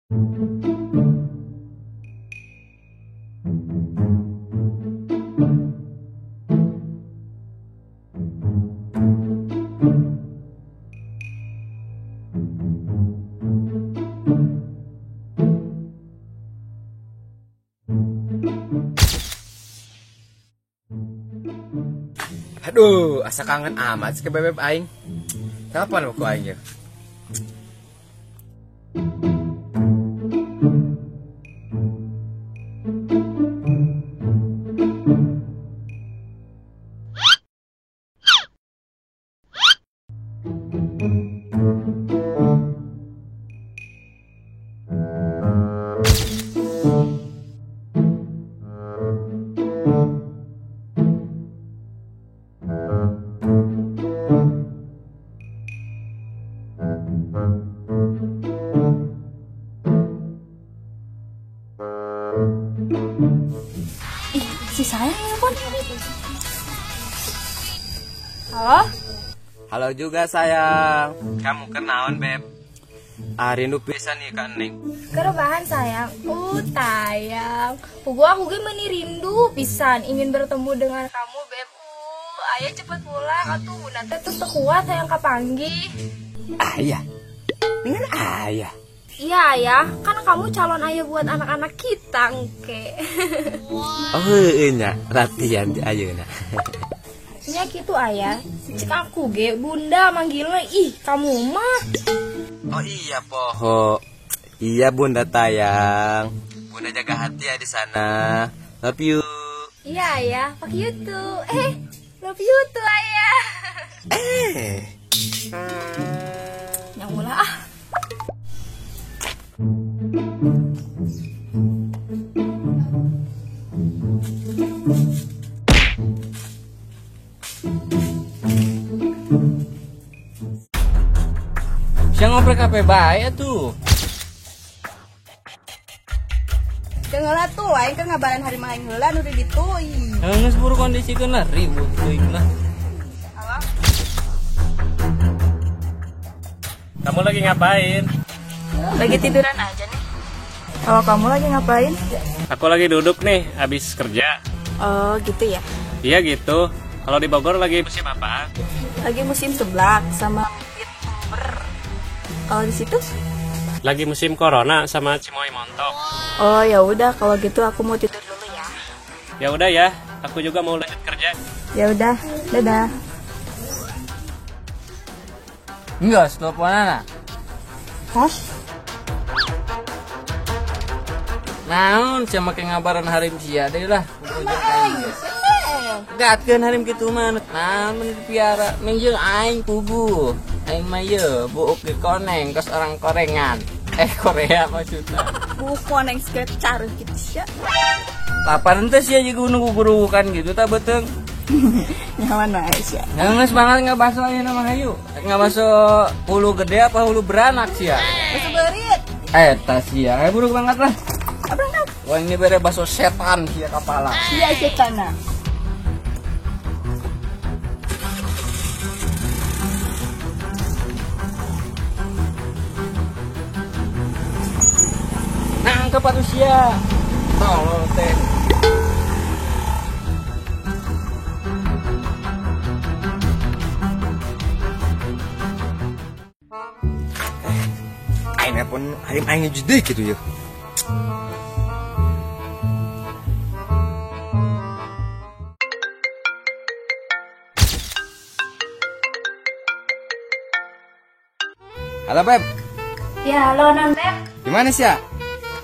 Aduh, asa kangen amat sih ke bebek aing. Kapan mau ku aing ya? Ih, si sayang nelfon. Halo? Halo juga sayang. Kamu kenaon beb? Rindu pisan nih kan Neng. Kerebahan sayang. Tayang. Aku ge meuni rindu pisan ingin bertemu dengan kamu, Beb. Ayah cepet pulang atuh bunda teh teu kuat hayang kapanggih. Ayah. Dengan ayah. Iya ayah, kan kamu calon ayah buat anak-anak kita, engke. Oh iya, latihan di ayeuna. Nya gitu ayah. Cek aku ge bunda manggilnya ih kamu mah. Oh iya poho. Iya bunda tayang. Bunda jaga hati ya di sana. Love you. Iya ayah, pakai YouTube. Love you tuh ayah. Yang ulah ah. Siang ngobrol kape bae tuh. Dengelah tuh, aing kan ngabaran hari main heula nu di ditu. Geus buru kondisikeun lah ribut teuing lah. Halo. Kamu lagi ngapain? Lagi tiduran aja nih. Kalau kamu lagi ngapain? Aku lagi duduk nih, habis kerja. Oh, gitu ya. Iya gitu. Kalau di Bogor lagi musim apa? Lagi musim seblak sama Bitber. Kalau di situ? Lagi musim corona sama cimoy montok. Oh, ya udah kalau gitu aku mau tidur dulu ya. Ya udah ya, aku juga mau lanjut kerja. Ya udah, dadah. Enggak, teleponan. Hah? Naon sia make ngabaran harim sia deui lah. Gatkeun harim kitu mah. Naon piara minjeun aing pugu. Aing mah ye buuk di koneng kos orang korengan. Korea maksudnya. Buuk koneng skecar gitu sia. Laparan teh sia juga guru-gurukan gitu tak beteung. Nyaman wae sia. Ngeus banget ngabaso ayeuna mah hayu. Ngabaso hulu gede apa hulu beranak sia? Baso beurit. Eta sia, buruk banget lah. Abang Wah ini bere baso setan sia kepala. sia setana. Nangkep atuh sia. Tolol teh. Aing pun harim aing jadi gitu ya. Halo Beb. Ya halo non Beb. Gimana sih ya?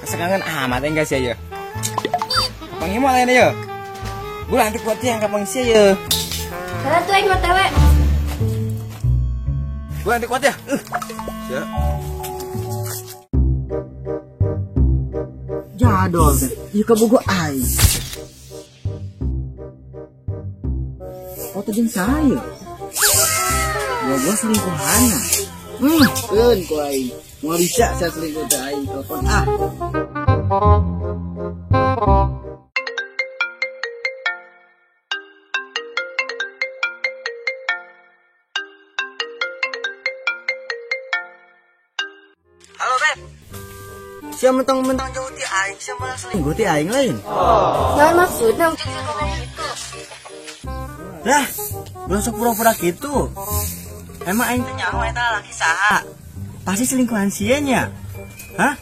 Kesekangan amat enggak sih ya? Panggil lain ya? Gue nanti kuat yang kapan sih ya? Karena tuh aing OTW. Gue nanti kuat ya? Ya. Jadol Beb, ieu kabogo aing. Foto jeung saya. Gua selingkuhanna. Keun ku aing. Moal bisa saya selingkuh teh aing telepon ah. Halo Beb. Siapa mentang-mentang jauh ti aing, siapa malah selingkuh ti aing lain. Jangan maksudnya Ujang ngomong gitu. Lah, belum pura-pura gitu. Emang aing teh nyaho eta laki saha? Pasti selingkuhan sianya. Hah?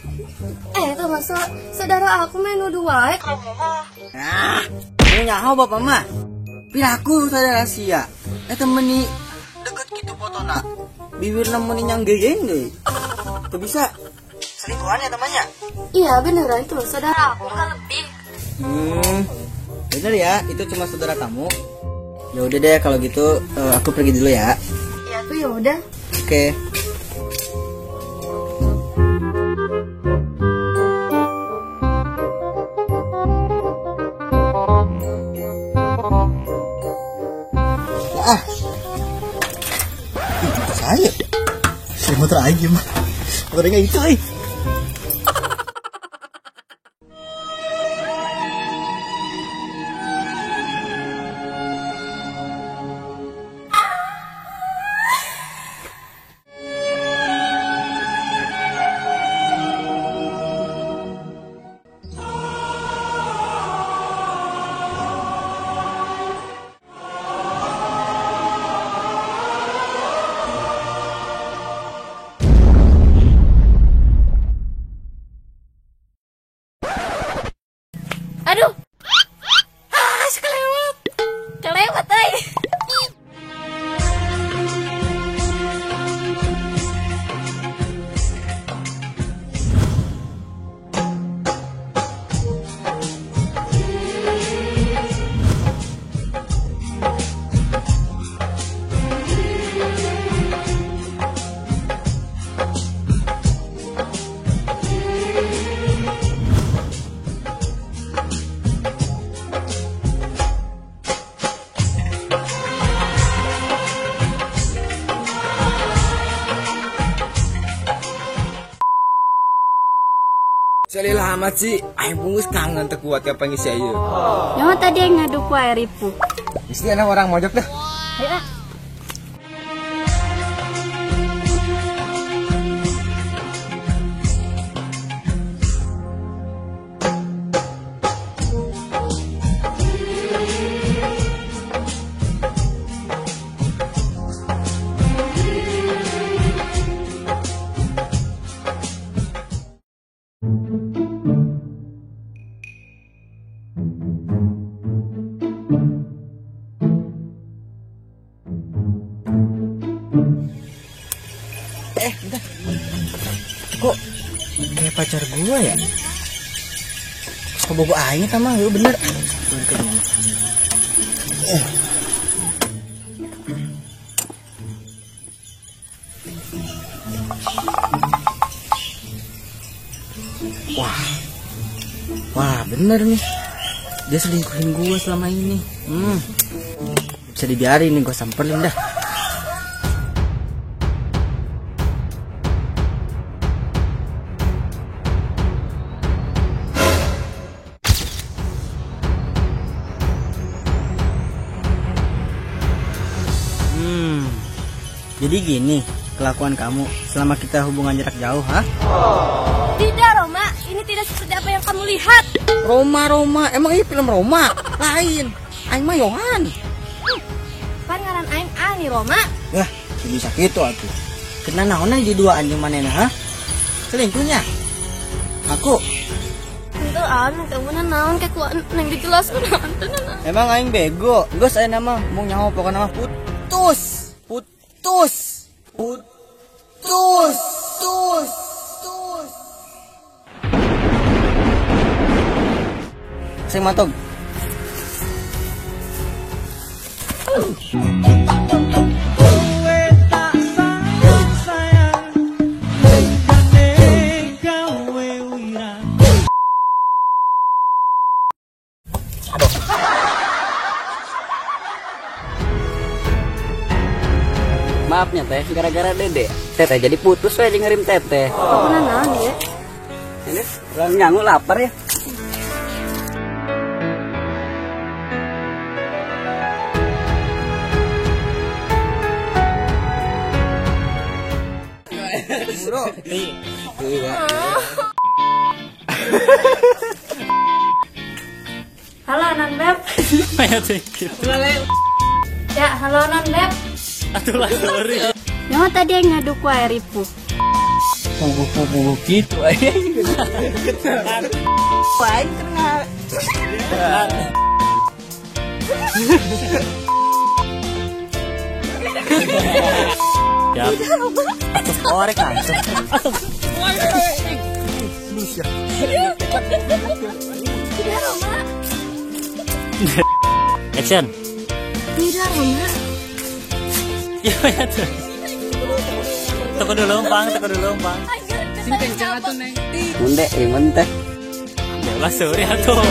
Itu masa saudara aku main nuduh wae kamu mah. Nah, mau nyaho bapak mah. Piraku saudara sia. Eta meni deket gitu fotona. Bibirna meni nyanggegeng deui. Tuh bisa selingkuhan ya temannya? Iya beneran itu saudara aku nggak lebih. Bener ya, itu cuma saudara kamu. Ya udah deh kalau gitu aku pergi dulu ya. Iya tuh ya udah. Oke. Itu saya. Saya motor aja mah. Motornya itu Aduh. Kelewat. Kelewat, euy. Salilah amat sih, aing bungkus kangen tekuat ka pangisi ayeuna. Nyawa tadi yang ngaduk wae ripuh. Mesti anak orang mojok dah. Ya. Bentar. Kok kayak pacar gua ya? Kok bobo aing tamang lu bener. Wah, bener nih. Dia selingkuhin gua selama ini. Bisa dibiarin nih, gua samperin dah. Jadi gini kelakuan kamu selama kita hubungan jarak jauh, ha? Tidak, Roma. Ini tidak seperti apa yang kamu lihat. Roma, emang ini film Roma? Lain. Aing mah Yohan. Kan ngaran aing ani, Roma. Yah, bisa gitu atuh. Kena naon di duaan jeung manehna, ha? Selingkuhnya. Aku. Itu anu kamu naon kayak ku neng dijelaskeun hanteun. Emang aing bego. Geus aya nama mau nyaho pokona mah putus. Saya matog. Maafnya teh, gara-gara dede. Teteh jadi putus saya ngirim teteh. Kamu naon ya? Ini orang nyangu lapar ya. Bro. Iya. Halo non beb. Kayak sedikit. Ya halo non beb. Aduh lah, sorry. Nyawa tadi yang ngaduk wae ribu. Pugu gitu aja. Wae kena. Ya. Korek kan. Action. Tidak Roma. Ya ya tuh. Tunggu dulu, Bang. Munde, menteh. Ya lah, sorry atuh.